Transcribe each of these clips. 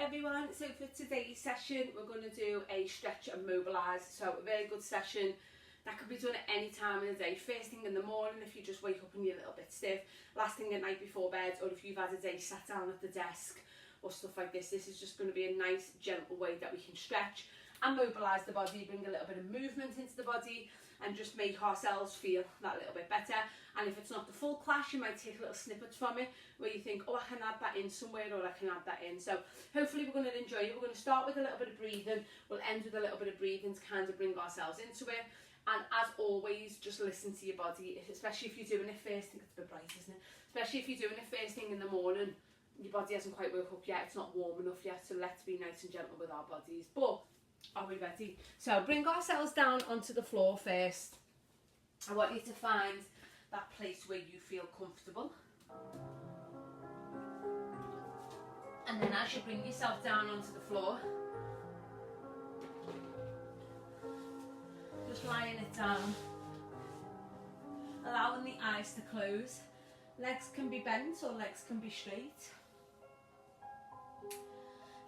everyone, so for today's session we're going to do a stretch and mobilise. So a very good session that could be done at any time of the day. First thing in the morning if you just wake up and you're a little bit stiff, last thing at night before bed, or if you've had a day sat down at the desk or stuff like this. This is just going to be a nice gentle way that we can stretch and mobilise the body, bring a little bit of movement into the body and just make ourselves feel that little bit better. And if it's not the full class, you might take little snippets from it where you think, oh, I can add that in somewhere, or I can add that in. So hopefully we're going to enjoy it. We're going to start with a little bit of breathing, we'll end with a little bit of breathing to kind of bring ourselves into it. And as always, just listen to your body, especially if you're doing it first. I think it's a bit bright, isn't it? Especially if you're doing it first thing in the morning, your body hasn't quite woke up yet, it's not warm enough yet, so let's be nice and gentle with our bodies. But are we ready? So bring ourselves down onto the floor first. I want you to find that place where you feel comfortable. And then as you bring yourself down onto the floor, just lying it down, allowing the eyes to close. Legs can be bent or legs can be straight.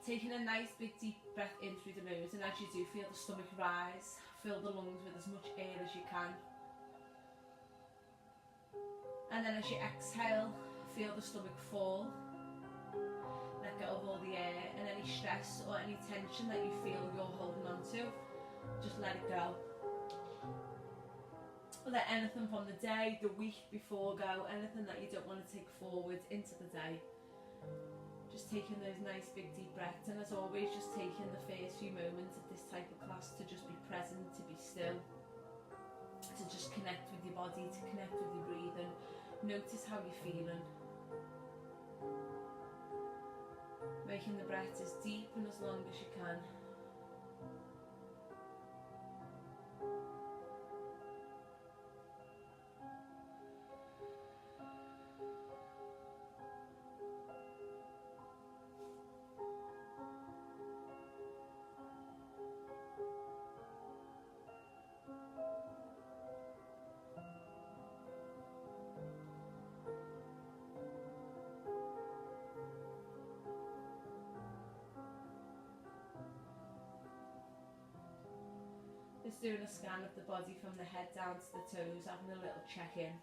Taking a nice big deep breath in through the nose, and as you do, feel the stomach rise, fill the lungs with as much air as you can. And then as you exhale, feel the stomach fall. Let go of all the air and any stress or any tension that you feel you're holding on to, just let it go. Let anything from the day, the week before go, anything that you don't want to take forward into the day. Just taking those nice big deep breaths, and as always just taking the first few moments of this type of class to just be present, to be still, to just connect with your body, to connect with your breathing. Notice how you're feeling. Making the breath as deep and as long as you can. Just doing a scan of the body from the head down to the toes, having a little check-in.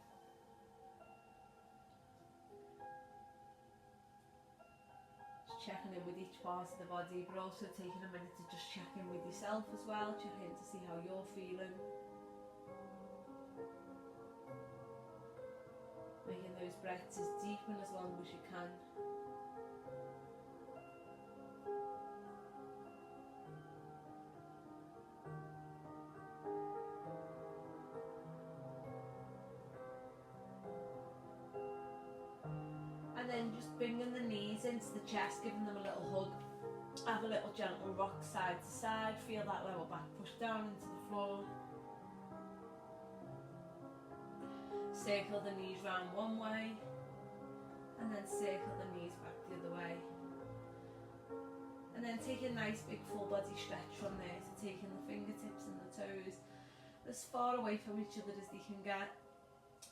Just checking in with each part of the body, but also taking a minute to just check in with yourself as well, check in to see how you're feeling. Making those breaths as deep and as long as you can. And then just bringing the knees into the chest, giving them a little hug. Have a little gentle rock side to side. Feel that lower back push down into the floor. Circle the knees round one way, and then circle the knees back the other way. And then take a nice big full body stretch from there, so taking the fingertips and the toes as far away from each other as they can get.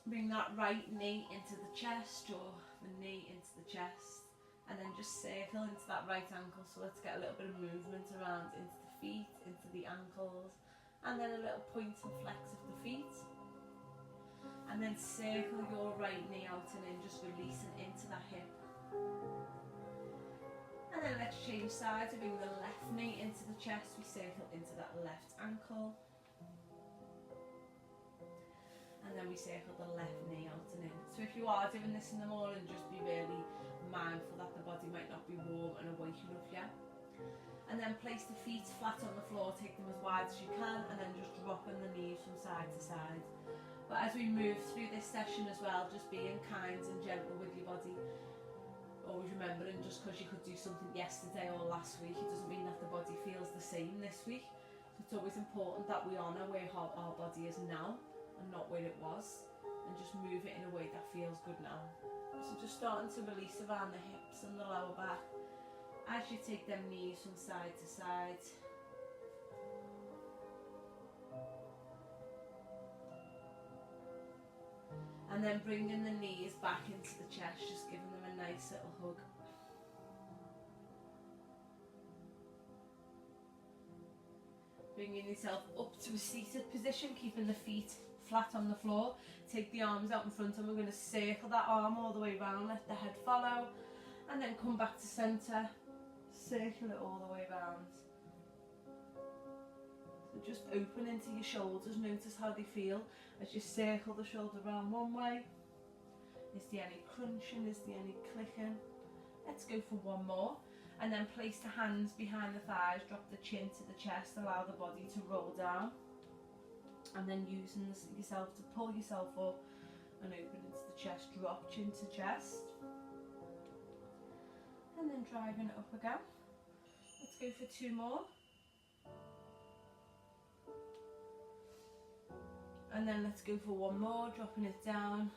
Bring that right knee into the chest, or the knee into the chest, and then just circle into that right ankle. So let's get a little bit of movement around into the feet, into the ankles, and then a little point and flex of the feet. And then circle your right knee out and in, just releasing into that hip. And then let's change sides. We bring the left knee into the chest, we circle into that left ankle. And then we circle the left knee out and in. So if you are doing this in the morning, just be really mindful that the body might not be warm and awake enough yet. And then place the feet flat on the floor, take them as wide as you can, and then just dropping the knees from side to side. But as we move through this session as well, just being kind and gentle with your body. Always remembering, just because you could do something yesterday or last week, it doesn't mean that the body feels the same this week. So it's always important that we honour where our body is now and not where it was, and just move it in a way that feels good now. So just starting to release around the hips and the lower back as you take them knees from side to side. And then bringing the knees back into the chest, just giving them a nice little hug. bringing yourself up to a seated position, keeping the feet flat on the floor. Take the arms out in front and we're going to circle that arm all the way around, let the head follow, and then come back to centre, circle it all the way around. So just open into your shoulders, notice how they feel as you circle the shoulder around one way. Is there any crunching, is there any clicking? Let's go for one more. And then place the hands behind the thighs, drop the chin to the chest, allow the body to roll down. And then using yourself to pull yourself up and open into the chest, drop chin to chest. And then driving it up again. Let's go for two more. And then let's go for one more, dropping it down.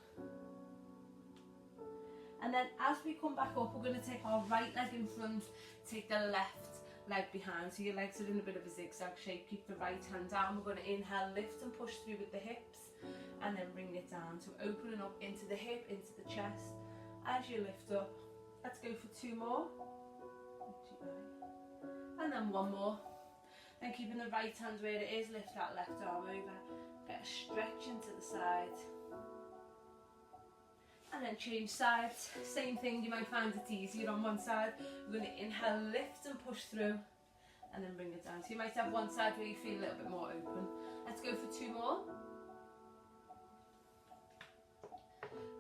And then as we come back up, we're going to take our right leg in front, take the left leg behind. So your legs are in a bit of a zigzag shape. Keep the right hand down. We're going to inhale, lift and push through with the hips, and then bring it down. So opening up into the hip, into the chest. As you lift up, let's go for two more. And then one more. Then keeping the right hand where it is, lift that left arm over. Get a stretch into the side. And then change sides. Same thing, you might find it easier on one side. We're going to inhale, lift and push through, and then bring it down. So you might have one side where you feel a little bit more open. Let's go for two more.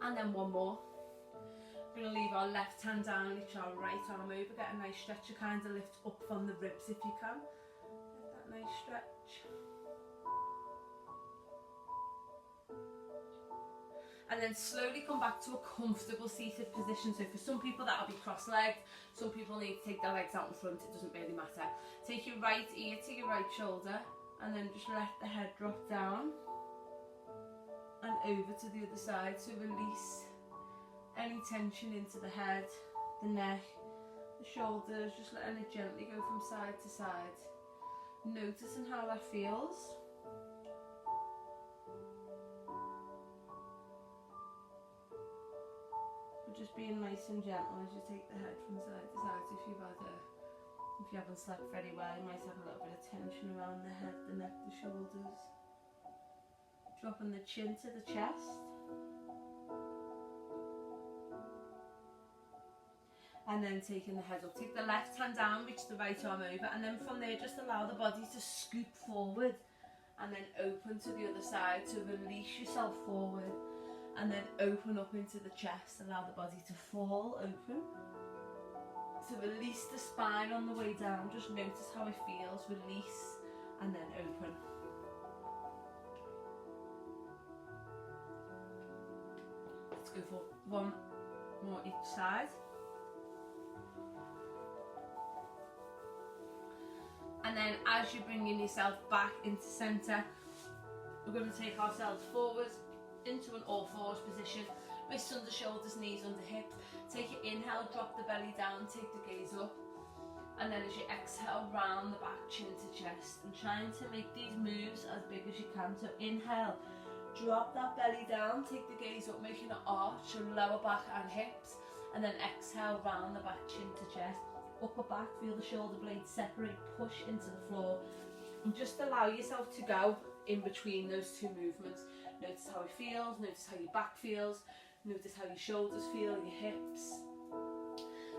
And then one more. We're going to leave our left hand down, lift our right arm over, get a nice stretch, to kind of lift up from the ribs if you can. Get that nice stretch. And then slowly come back to a comfortable seated position. So for some people that'll be cross-legged, some people need to take their legs out in front, it doesn't really matter. Take your right ear to your right shoulder and then just let the head drop down and over to the other side. So release any tension into the head, the neck, the shoulders, just letting it gently go from side to side. Noticing how that feels. Just being nice and gentle as you take the head from side to side. So if you haven't slept very well, you might have a little bit of tension around the head, the neck, the shoulders. Dropping the chin to the chest. And then taking the head up. Take the left hand down, reach the right arm over, and then from there just allow the body to scoop forward and then open to the other side to release yourself forward. And then open up into the chest, allow the body to fall open. So release the spine on the way down, just notice how it feels, release and then open. Let's go for one more each side. And then as you're bringing yourself back into centre, we're going to take ourselves forward into an all fours position, wrists under shoulders, knees under hips. Take your inhale, drop the belly down, take the gaze up, and then as you exhale, round the back, chin to chest, and trying to make these moves as big as you can. So inhale, drop that belly down, take the gaze up, making an arch, so lower back and hips, and then exhale, round the back, chin to chest, upper back, feel the shoulder blades separate, push into the floor, and just allow yourself to go in between those two movements. Notice how it feels, notice how your back feels, notice how your shoulders feel, your hips.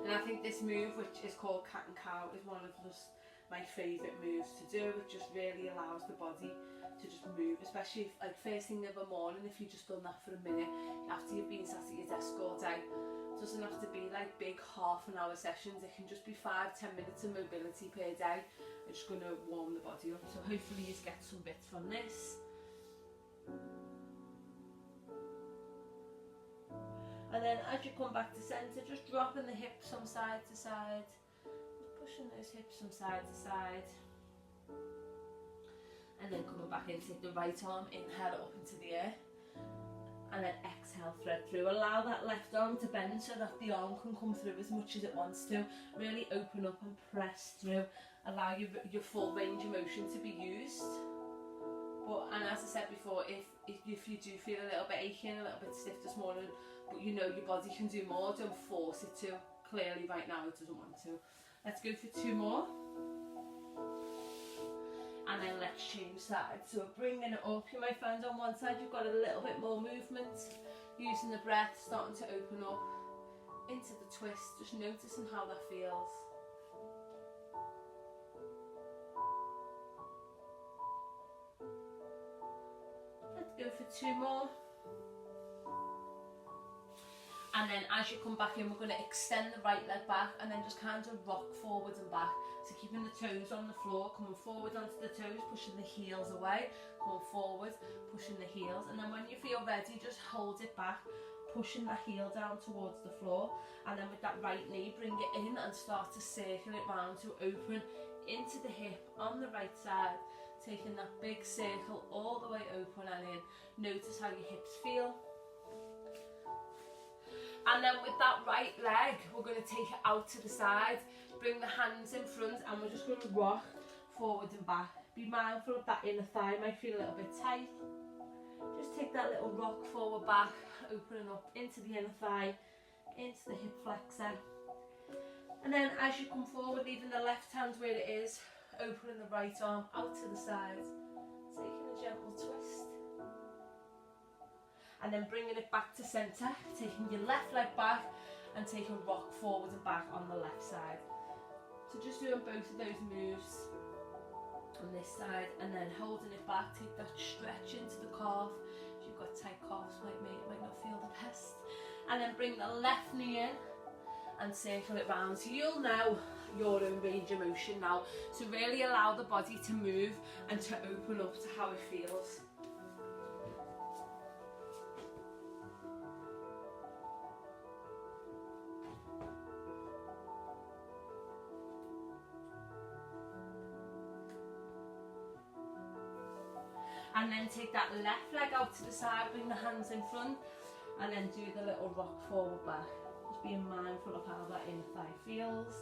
And I think this move, which is called cat and cow, is one of just my favourite moves to do. It just really allows the body to just move, especially if, like first thing of the morning, if you've just done that for a minute, after you've been sat at your desk all day. It doesn't have to be like big half-an-hour sessions, it can just be 5-10 minutes of mobility per day. It's just going to warm the body up, so hopefully you get some bits from this. And then as you come back to centre, just dropping the hips from side to side, just pushing those hips from side to side, and then coming back in, take the right arm, inhale up into the air, and then exhale, thread through. Allow that left arm to bend so that the arm can come through as much as it wants to. Really open up and press through. Allow your full range of motion to be used. And as I said before, if you do feel a little bit achy and a little bit stiff this morning, but you know your body can do more, don't force it to. Clearly right now it doesn't want to. Let's go for two more. And then let's change sides. So we're bringing it up. You might find on one side you've got a little bit more movement. Using the breath, starting to open up into the twist. Just noticing how that feels. Let's go for 2 more. And then as you come back in, we're going to extend the right leg back and then just kind of rock forwards and back. So keeping the toes on the floor, coming forward onto the toes, pushing the heels away, coming forward, pushing the heels. And then when you feel ready, just hold it back, pushing the heel down towards the floor. And then with that right knee, bring it in and start to circle it round to open into the hip on the right side. Taking that big circle all the way open and in. Notice how your hips feel. And then with that right leg, we're going to take it out to the side, bring the hands in front, and we're just going to rock forward and back. Be mindful of that inner thigh, might feel a little bit tight. Just take that little rock forward, back, opening up into the inner thigh, into the hip flexor. And then as you come forward, leaving the left hand where it is, opening the right arm out to the side, taking a gentle twist. And then bringing it back to centre, taking your left leg back and taking rock forward and back on the left side. So just doing both of those moves on this side and then holding it back, take that stretch into the calf. If you've got tight calves like me, it might not feel the best. And then bring the left knee in and circle it round. So you'll know your own range of motion now. So really allow the body to move and to open up to how it feels. And then take that left leg out to the side, bring the hands in front, and then do the little rock forward back. Just being mindful of how that inner thigh feels.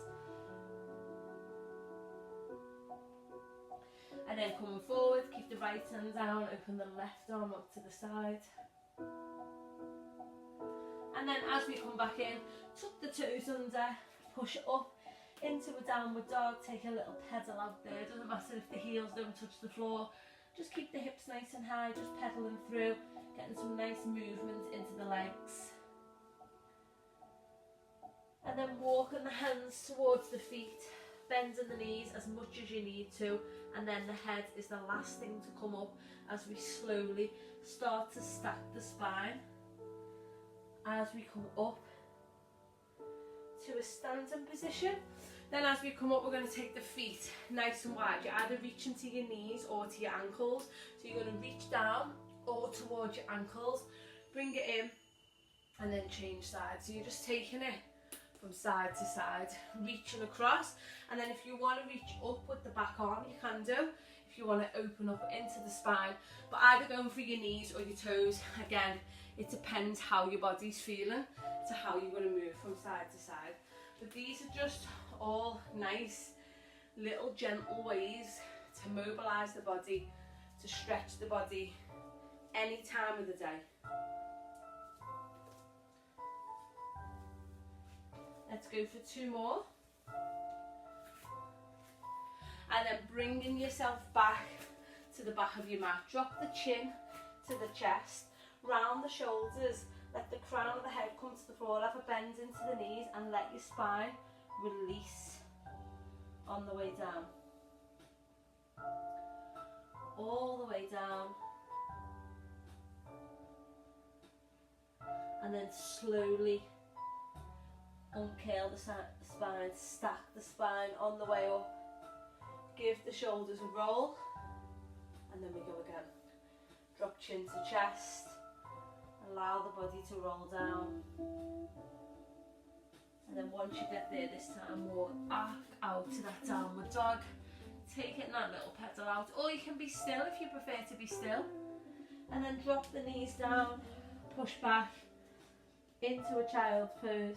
And then coming forward, keep the right hand down, open the left arm up to the side. And then as we come back in, tuck the toes under, push up into a downward dog, take a little pedal out there. It doesn't matter if the heels don't touch the floor. Just keep the hips nice and high, just pedaling through, getting some nice movement into the legs. And then walking the hands towards the feet, bending the knees as much as you need to, and then the head is the last thing to come up as we slowly start to stack the spine. As we come up to a standing position. Then as we come up, we're going to take the feet nice and wide. You're either reaching to your knees or to your ankles. So you're going to reach down or towards your ankles, bring it in, and then change sides. So you're just taking it from side to side, reaching across. And then if you want to reach up with the back arm, you can do. If you want to open up into the spine, but either going for your knees or your toes. Again, it depends how your body's feeling to how you're going to move from side to side. But these are just all nice little gentle ways to mobilise the body, to stretch the body any time of the day. Let's go for 2 more. And then bringing yourself back to the back of your mat. Drop the chin to the chest, round the shoulders, let the crown of the head come to the floor, have a bend into the knees and let your spine release on the way down. All the way down. And then slowly uncurl the spine, stack the spine on the way up. Give the shoulders a roll. And then we go again. Drop chin to chest. Allow the body to roll down. And then once you get there this time, walk back out to that downward dog. Take it in that little pedal out. Or you can be still if you prefer to be still. And then drop the knees down. Push back into a child's pose.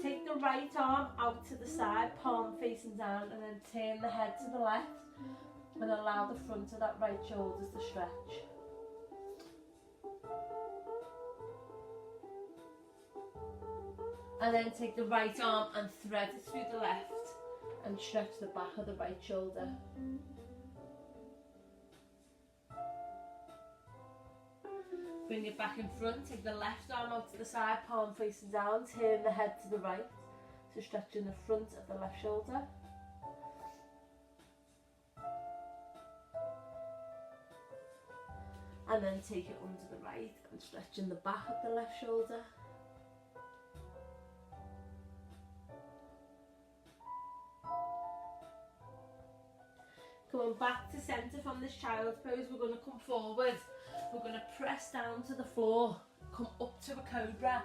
Take the right arm out to the side, palm facing down, and then turn the head to the left. And allow the front of that right shoulders to stretch. And then take the right arm and thread it through the left and stretch the back of the right shoulder. Bring it back in front, take the left arm out to the side, palm facing down, turn the head to the right. So stretching the front of the left shoulder. And then take it under the right and stretching the back of the left shoulder. Coming back to centre from this child's pose, we're going to come forward. We're going to press down to the floor, come up to a cobra,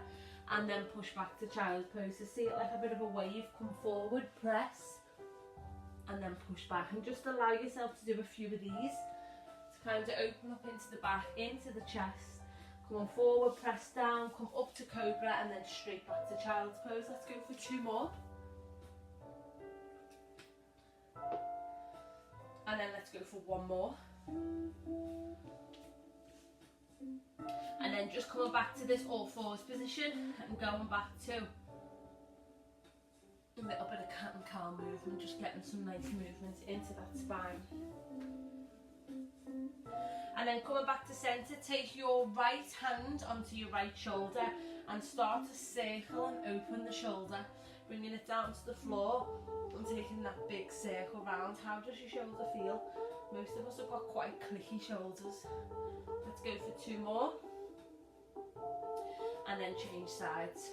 and then push back to child's pose. So see it like a bit of a wave, come forward, press, and then push back. And just allow yourself to do a few of these to kind of open up into the back, into the chest. Come on forward, press down, come up to cobra, and then straight back to child's pose. Let's go for 2 more. And then let's go for 1 more. And then just coming back to this all fours position and going back to a little bit of cat and cow movement, just getting some nice movement into that spine. And then coming back to centre, take your right hand onto your right shoulder and start to circle and open the shoulder, bringing it down to the floor and taking that big circle round. How does your shoulder feel? Most of us have got quite clicky shoulders. Let's go for 2 more. And then change sides.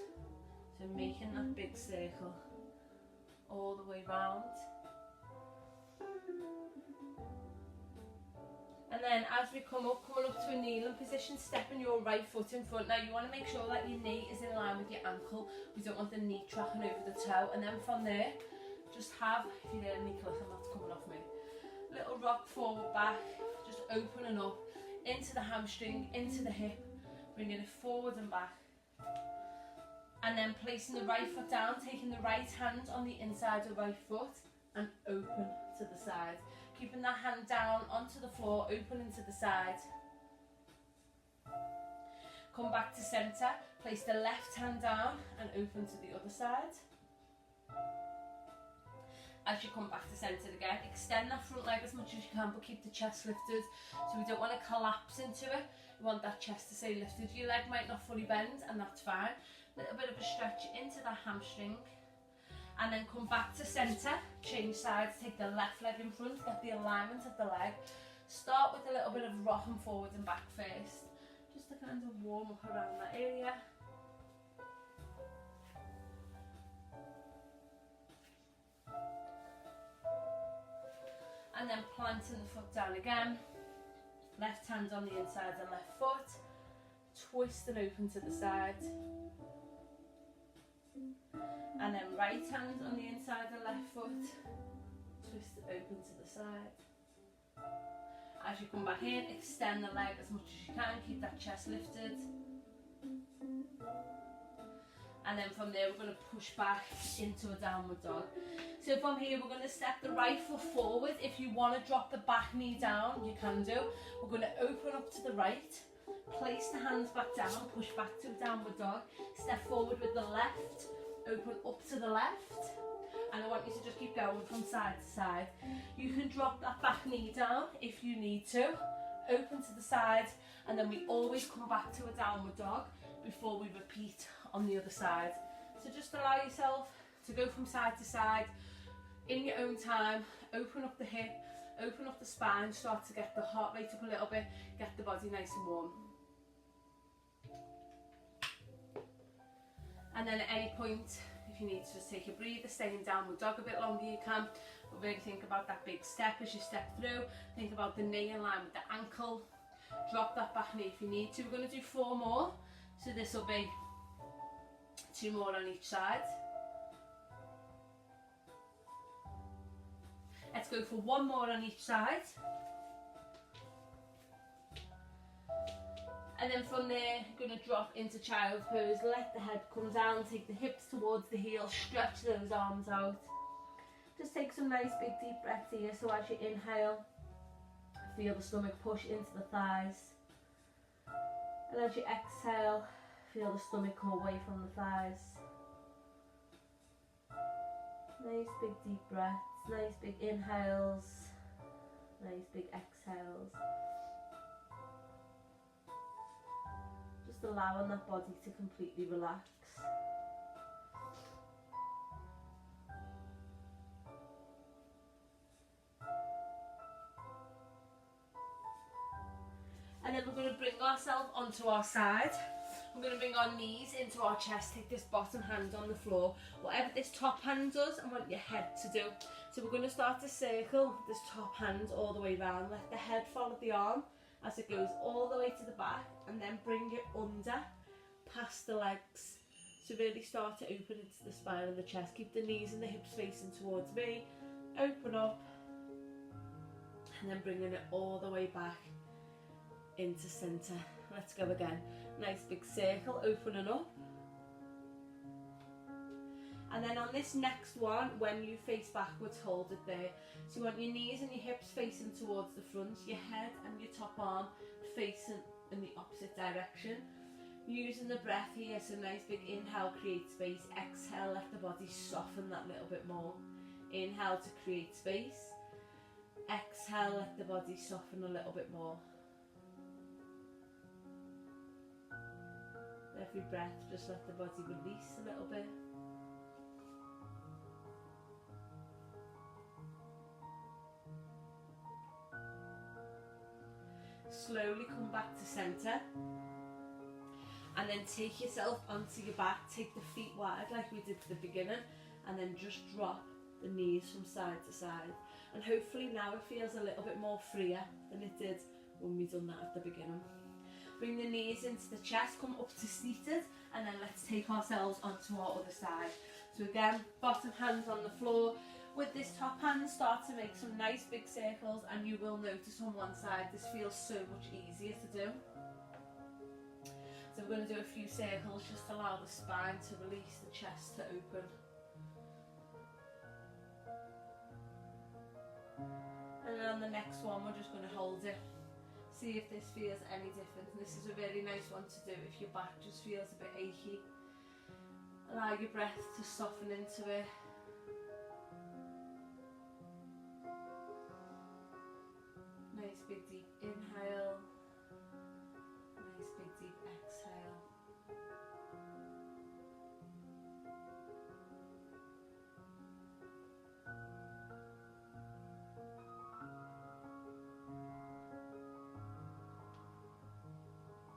So making that big circle all the way round. And then as we come up, coming up to a kneeling position, stepping your right foot in front. Now you want to make sure that your knee is in line with your ankle. We don't want the knee tracking over the toe. And then from there, just have, if you hear me clicking, that's coming off me. Little rock forward, back, just opening up into the hamstring, into the hip, bringing it forward and back. And then placing the right foot down, taking the right hand on the inside of the right foot and open to the side. Keeping that hand down onto the floor, opening to the side. Come back to centre, place the left hand down and open to the other side. As you come back to centre again, extend that front leg as much as you can, but keep the chest lifted. So we don't want to collapse into it. We want that chest to stay lifted. Your leg might not fully bend, and that's fine. A little bit of a stretch into that hamstring. And then come back to centre, change sides, take the left leg in front, get the alignment of the leg. Start with a little bit of rocking forward and back first, just to kind of warm up around that area. And then planting the foot down again, left hand on the inside of left foot, twist and open to the side. And then right hand on the inside of left foot, twist it open to the side. As you come back in, extend the leg as much as you can, keep that chest lifted. And then from there we're going to push back into a downward dog. So from here we're going to step the right foot forward. If you want to drop the back knee down, you can do. We're going to open up to the right, place the hands back down, push back to a downward dog, step forward with the left, open up to the left, and I want you to just keep going from side to side. You can drop that back knee down if you need to, open to the side, and then we always come back to a downward dog before we repeat on the other side. So just allow yourself to go from side to side in your own time. Open up the hip, open up the spine, start to get the heart rate up a little bit, get the body nice and warm. And then at any point, if you need to just take a breather, stay in downward dog a bit longer, you can. But really think about that big step as you step through. Think about the knee in line with the ankle. Drop that back knee if you need to. We're going to do 4 more. So this will be 2 more on each side. Let's go for 1 more on each side. And then from there, you're going to drop into child's pose. Let the head come down, take the hips towards the heels, stretch those arms out. Just take some nice big deep breaths here. So as you inhale, feel the stomach push into the thighs. And as you exhale, feel the stomach come away from the thighs. Nice big deep breaths, nice big inhales, nice big exhales. Just allowing that body to completely relax. And then we're going to bring ourselves onto our side. We're going to bring our knees into our chest, take this bottom hand on the floor. Whatever this top hand does, I want your head to do. So we're going to start to circle this top hand all the way around. Let the head follow the arm as it goes all the way to the back, and then bring it under, past the legs. So really start to open into the spine and the chest. Keep the knees and the hips facing towards me. Open up, and then bringing it all the way back into centre. Let's go again. Nice big circle, opening up. And then on this next one, when you face backwards, hold it there. So you want your knees and your hips facing towards the front, your head and your top arm facing in the opposite direction. Using the breath here, so nice big inhale, create space. Exhale, let the body soften that little bit more. Inhale to create space. Exhale, let the body soften a little bit more. Every breath, just let the body release a little bit. Slowly come back to centre, and then take yourself onto your back. Take the feet wide like we did at the beginning, and then just drop the knees from side to side. And hopefully now it feels a little bit more freer than it did when we done that at the beginning. Bring the knees into the chest, come up to seated, and then let's take ourselves onto our other side. So again, bottom hands on the floor. With this top hand, start to make some nice big circles, and you will notice on one side this feels so much easier to do. So we're going to do a few circles, just allow the spine to release, the chest to open. And then on the next one, we're just going to hold it. See if this feels any different. And this is a really nice one to do if your back just feels a bit achy. Allow your breath to soften into it. Nice big deep inhale. Nice big deep exhale.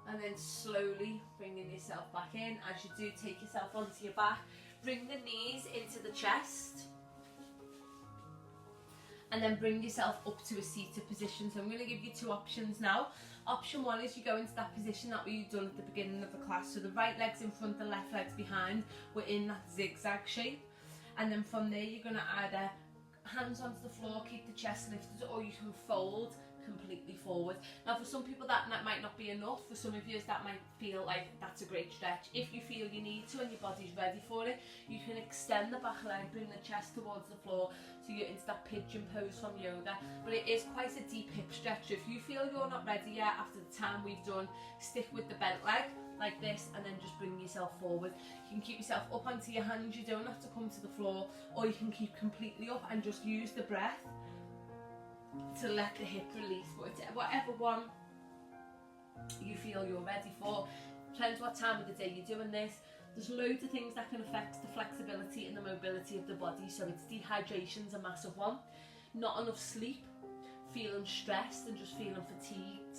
And then slowly bringing yourself back in. As you do, take yourself onto your back. Bring the knees into the chest. And then bring yourself up to a seated position. So I'm going to give you two options now. Option one is you go into that position that we've done at the beginning of the class. So the right leg's in front, the left leg's behind. We're in that zigzag shape. And then from there, you're going to either hands onto the floor, keep the chest lifted, or you can fold completely forward. Now for some people that might not be enough. For some of you that might feel like that's a great stretch. If you feel you need to and your body's ready for it, you can extend the back leg, bring the chest towards the floor, so you're into that pigeon pose from yoga. But it is quite a deep hip stretch. If you feel you're not ready yet after the time we've done, stick with the bent leg like this, and then just bring yourself forward. You can keep yourself up onto your hands, you don't have to come to the floor, or you can keep completely up and just use the breath to let the hip release. But whatever one you feel you're ready for. Depends what time of the day you're doing this. There's loads of things that can affect the flexibility and the mobility of the body. So it's dehydration's a massive one. Not enough sleep, feeling stressed and just feeling fatigued.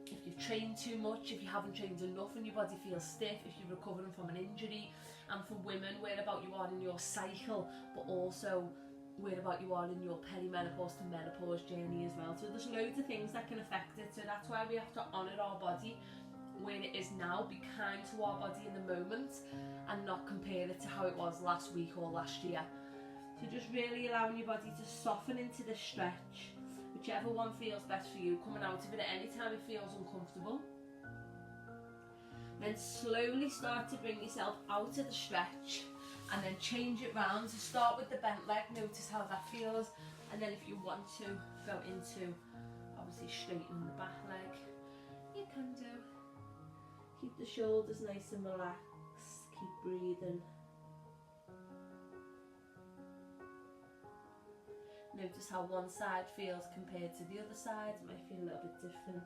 If you've trained too much, if you haven't trained enough and your body feels stiff, if you're recovering from an injury. And for women, where about you are in your cycle, but also where about you are in your perimenopause to menopause journey as well. So there's loads of things that can affect it. So that's why we have to honour our body where it is now, be kind to our body in the moment, and not compare it to how it was last week or last year. So just really allowing your body to soften into the stretch, whichever one feels best for you, coming out of it at any time it feels uncomfortable. Then slowly start to bring yourself out of the stretch, and then change it round. So start with the bent leg, notice how that feels, and then if you want to go into obviously straightening the back leg, you can do. Keep the shoulders nice and relaxed, keep breathing. Notice how one side feels compared to the other side. It might feel a little bit different.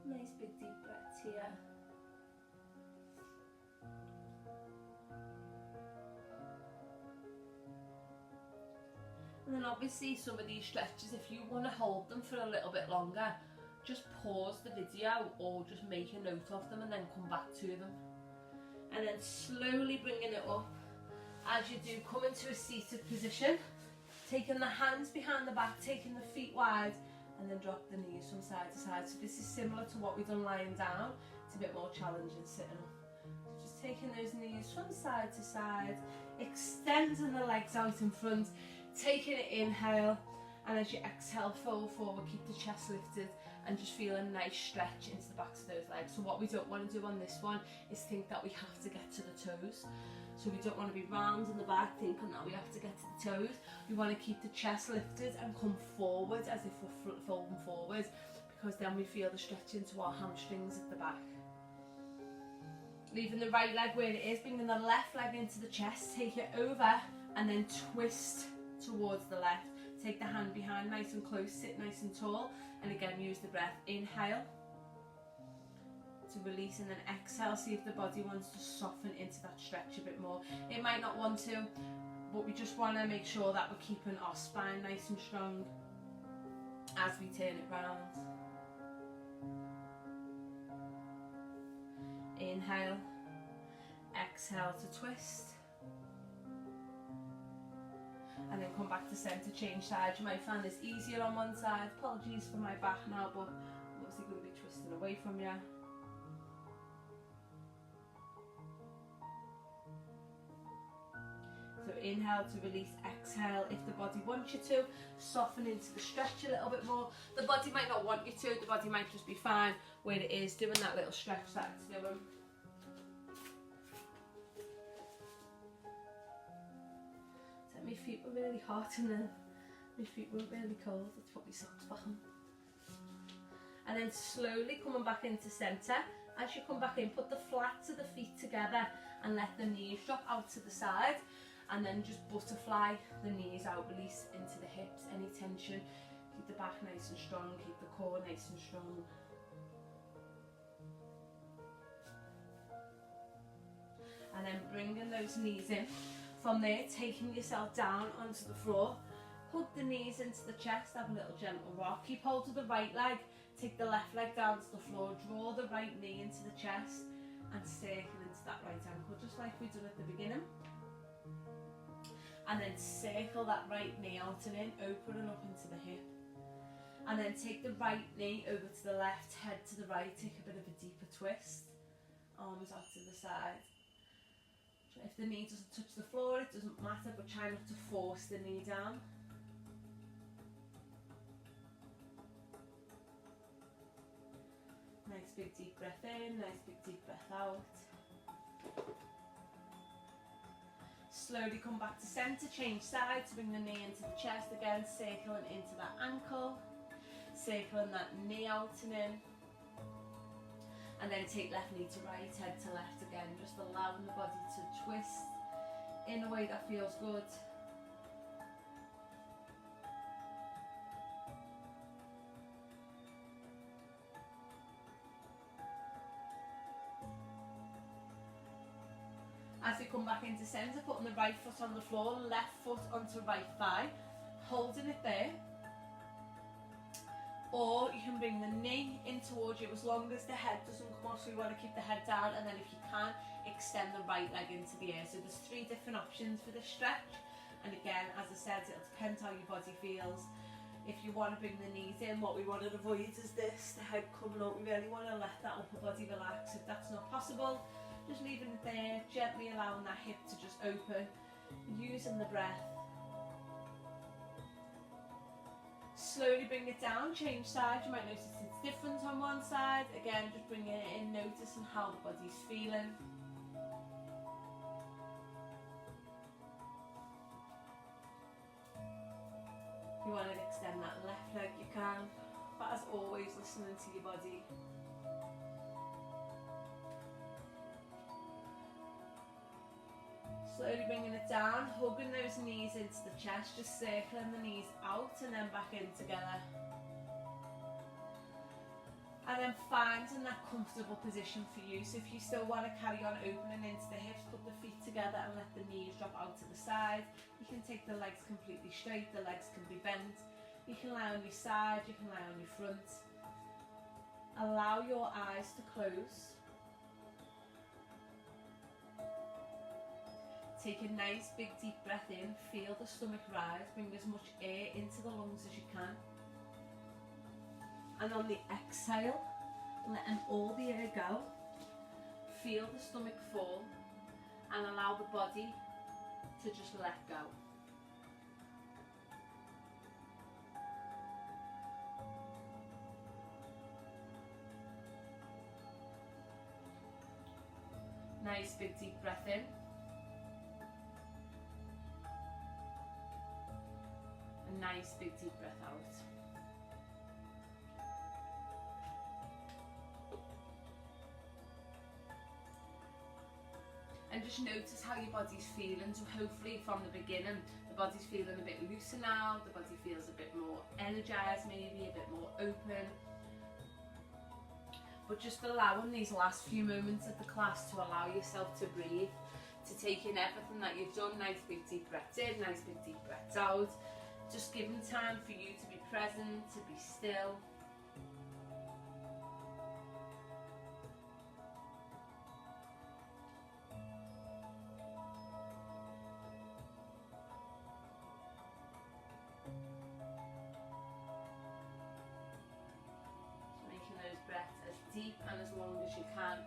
Nice big deep breaths here. And then obviously some of these stretches, if you want to hold them for a little bit longer, just pause the video or just make a note of them and then come back to them. And then slowly bringing it up. As you do, come into a seated position, taking the hands behind the back, taking the feet wide, and then drop the knees from side to side. So this is similar to what we've done lying down. It's a bit more challenging sitting up. So just taking those knees from side to side, extending the legs out in front, taking an inhale, and as you exhale, fold forward, keep the chest lifted, and just feel a nice stretch into the backs of those legs. So what we don't want to do on this one is think that we have to get to the toes. So we don't want to be round in the back thinking that we have to get to the toes. We want to keep the chest lifted and come forward as if we're folding forward, because then we feel the stretch into our hamstrings at the back. Leaving the right leg where it is, bringing the left leg into the chest, take it over and then twist towards the left. Take the hand behind nice and close, sit nice and tall, and again use the breath. Inhale to release and then exhale. See if the body wants to soften into that stretch a bit more. It might not want to, but we just want to make sure that we're keeping our spine nice and strong as we turn it round. Inhale, exhale to twist, and then come back to centre, change sides. You might find this easier on one side. Apologies for my back now, but I'm obviously going to be twisting away from you. So inhale to release, exhale if the body wants you to. Soften into the stretch a little bit more. The body might not want you to, the body might just be fine where it is, doing that little stretch that it's doing. So my feet were really hot and then my feet were really cold. Let's put my socks back on. And then slowly coming back into centre. As you come back in, put the flats of the feet together and let the knees drop out to the side. And then just butterfly the knees out, release into the hips, any tension. Keep the back nice and strong, keep the core nice and strong. And then bringing those knees in. From there, taking yourself down onto the floor. Hug the knees into the chest, have a little gentle rock. Keep hold of the right leg, take the left leg down to the floor, draw the right knee into the chest and circle into that right ankle, just like we did at the beginning. And then circle that right knee out and in, opening up into the hip. And then take the right knee over to the left, head to the right, take a bit of a deeper twist. Arms out to the side. If the knee doesn't touch the floor, it doesn't matter, but try not to force the knee down. Nice big deep breath in, nice big deep breath out. Slowly come back to centre, change sides, bring the knee into the chest again, circling into that ankle, circling that knee out and in. And then take left knee to right, head to left again, just allowing the body to twist in a way that feels good. As we come back into centre, putting the right foot on the floor, left foot onto right thigh, holding it there. Or you can bring the knee in towards you as long as the head doesn't come off, so we want to keep the head down, and then if you can, extend the right leg into the air. So there's 3 different options for this stretch, and again, as I said, it'll depend how your body feels. If you want to bring the knees in, what we want to avoid is this, the head coming up. We really want to let that upper body relax. If that's not possible, just leaving it there, gently allowing that hip to just open, using the breath. Slowly bring it down, change sides. You might notice it's different on one side. Again, just bringing it in, noticing how the body's feeling. If you want to extend that left leg, you can. But as always, listening to your body. Slowly bringing it down, hugging those knees into the chest, just circling the knees out and then back in together. And then finding that comfortable position for you. So if you still want to carry on opening into the hips, put the feet together and let the knees drop out to the side. You can take the legs completely straight, the legs can be bent. You can lie on your side, you can lie on your front. Allow your eyes to close. Take a nice big deep breath in, feel the stomach rise, bring as much air into the lungs as you can. And on the exhale, letting all the air go, feel the stomach fall and allow the body to just let go. Nice big deep breath in. A nice big deep breath out. And just notice how your body's feeling. So hopefully from the beginning, the body's feeling a bit looser now, the body feels a bit more energized, maybe a bit more open. But just allowing these last few moments of the class to allow yourself to breathe, to take in everything that you've done. Nice big deep breaths in, nice big deep breaths out. Just giving time for you to be present, to be still. Breaths as deep and as long as you can.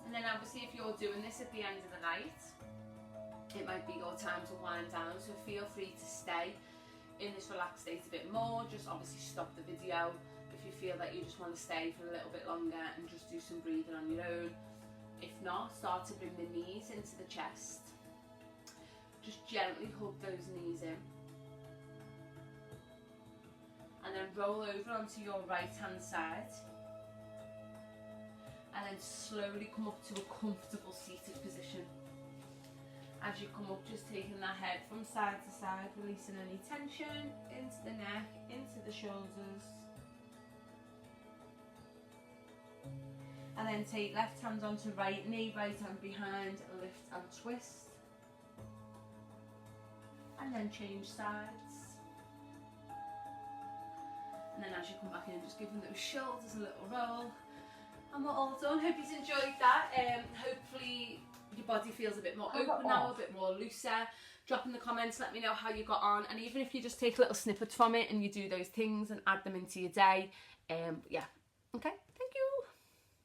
And then obviously if you're doing this at the end of the night, it might be your time to wind down, so feel free to stay in this relaxed state a bit more. Just obviously stop the video if you feel that you just want to stay for a little bit longer and just do some breathing on your own. If not, start to bring the knees into the chest. Just gently hug those knees in. And then roll over onto your right hand side. And then slowly come up to a comfortable seated position. As you come up, just taking that head from side to side, releasing any tension into the neck, into the shoulders. And then take left hand onto right knee, right hand behind, lift and twist. And then change sides. And then as you come back in, just giving those shoulders a little roll. And we're all done. Hope you've enjoyed that. Hopefully your body feels a bit more open now, a bit more looser. Drop in the comments, let me know how you got on. And even if you just take little snippets from it and you do those things and add them into your day, yeah. Okay, thank you.